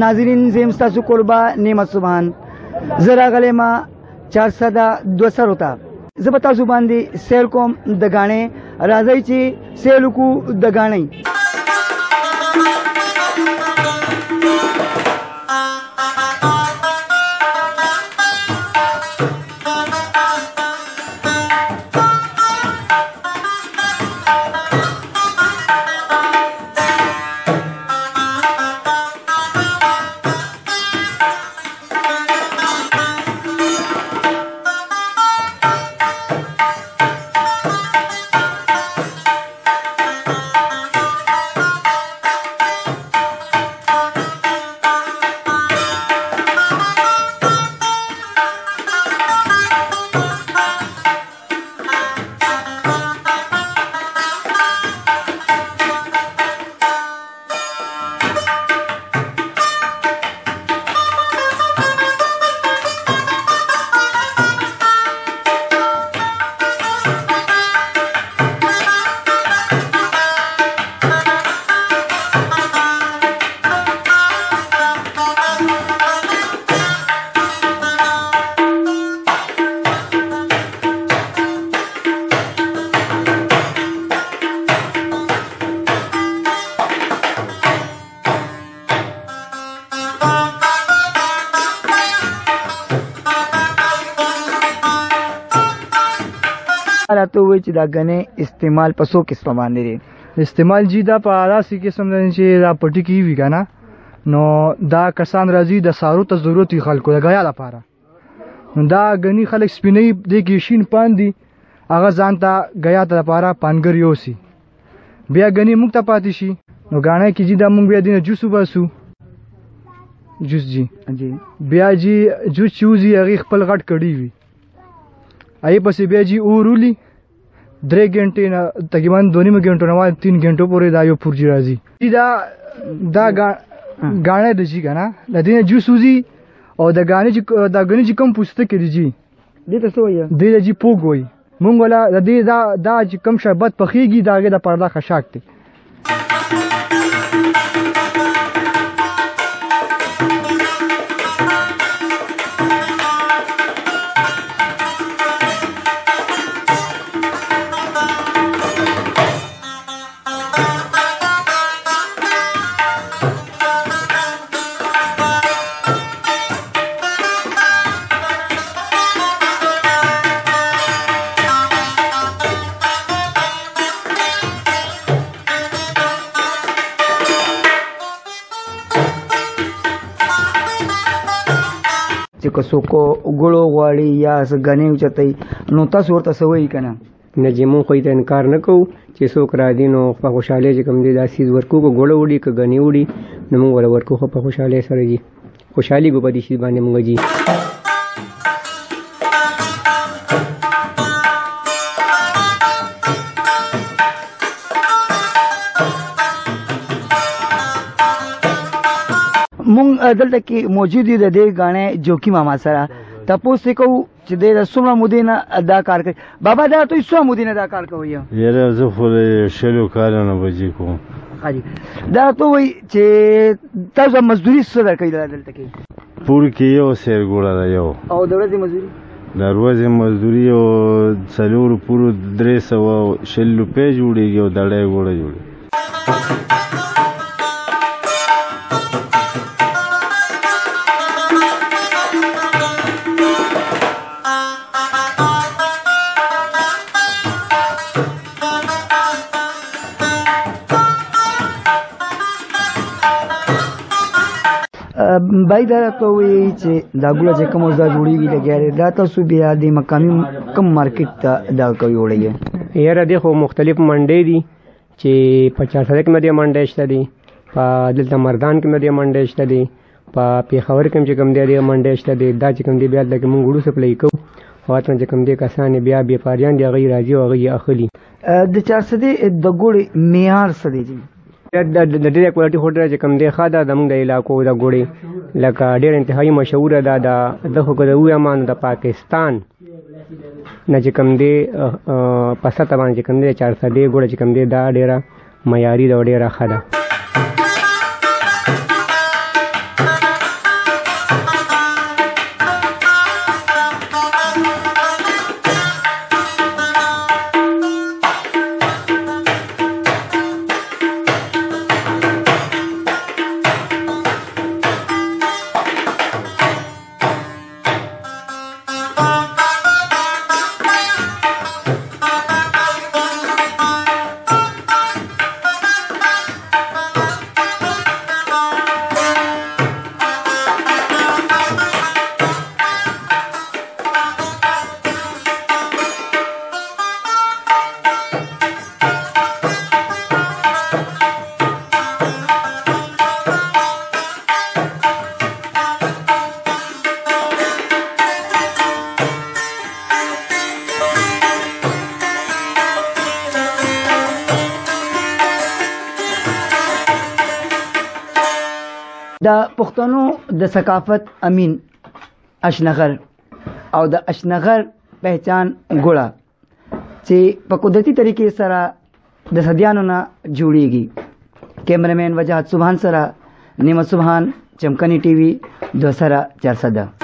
ناظرین زم تاسو قربا نعمت سبحان زرا غلی ما 402 ہوتا زبتا زبان دی سیل کوم د غاڼې راځي چې سیل کو د غاڼې راته وای چې دا غنې استعمال پسو قسم باندې دي استعمال جی دا په راسي قسم نه چې دا پټی کی وی کنه نو دا کسان راځي د سارو ته ضرورت خلکو د غیا لپاره نو دا غنی خلک سپینې د کیشین پاندي هغه ځان ته غیا ته لپاره پانګر یوسی بیا غنی موږ ته پاتې شي نو غاڼه کې جی دا موږ بیا دینه جوس وباسو جوس جی بیا جی جوس چوزي هغه خپل غټ کړی وي ای پسې بیا جی اورولي 3 غنټې نه تقریبا 2.5 غنټو نه 3 غنټو پورې دا یو پورجی راځي دا غاڼه د شي کنه د دې جوس وزي او د غاڼه د غنی چې کم پوسته کړي جی دې ته څه وایي دې جی پوګ وایي مونږ ولا د دې دا چې کم شربت پخېږي داګه د پردا خشاک دی چې کوڅو ګړو غواړي یا غنې چتای نو تاسو ورته سوي کنه نه چې مونږ خو ته انکار نه کوو چې څوک را دي نو په خوشاله چې کوم دي داسې ورکو کو ګړو وړي ک غنې وړي نو مونږ ورکو خو په خوشاله سره دي خوشحالي کو پدې شي باندې مونږ جی مونږ دلته کې موجود دي د دې غاڼې جوکی ماما سره تاسو کو چې د څومره مودینه ادا کار کوي بابا دا تاسو څومره مودینه ادا کار کوي یاره زه خو شلو کارونه بجې کوم خالي دا ته وای چې تاسو مزدوري څه درکې دلته کې پور کې یو سیر ګوړه دا یو او د ورځې مزدوري د ورځې مزدوري او څلور پورو 300 شلو په جوړیږي او دړې ګوړه جوړي بای دا ته وی چې دا ګوله چې کوم ځای جوړیږي لګیاره دا تاسو بیا د مقامی کم مارکیټ ته دا کوي وړي یاره د خو مختلف منډې دي چې 50 سره کې مده منډې شته دي په دلته مردان کې مده منډې شته دي په پیښور کې چې کوم دي منډې شته دي دا چې کوم دي بیا د موږ وړو سپلای کو او ته چې کوم دي کسان بیا پاریان دی غي راځي او غي اخلي د 400 د ګوړې معیار څه دی د ډېر کوالټي هوټل چې کوم دی خاطر د موږ د علاقو د ګوړې لکه ډېر انتهایی مشهور ده د خو کوو امان د پاکستان نه چې کوم دی پسته باندې کوم دی 400 ګوړه چې کوم دی دا ډېره معیاري ده ډېره ښه ده د پښتنو د ثقافت امین اشنغر او د اشنغر پہچان ګوړه چې په قدرتي طریقې سره د صدیانو نه جوړیږي. کیمرمین وجاهت سبحان سره نیمت سبحان، چمکنی ټي وي 2/400.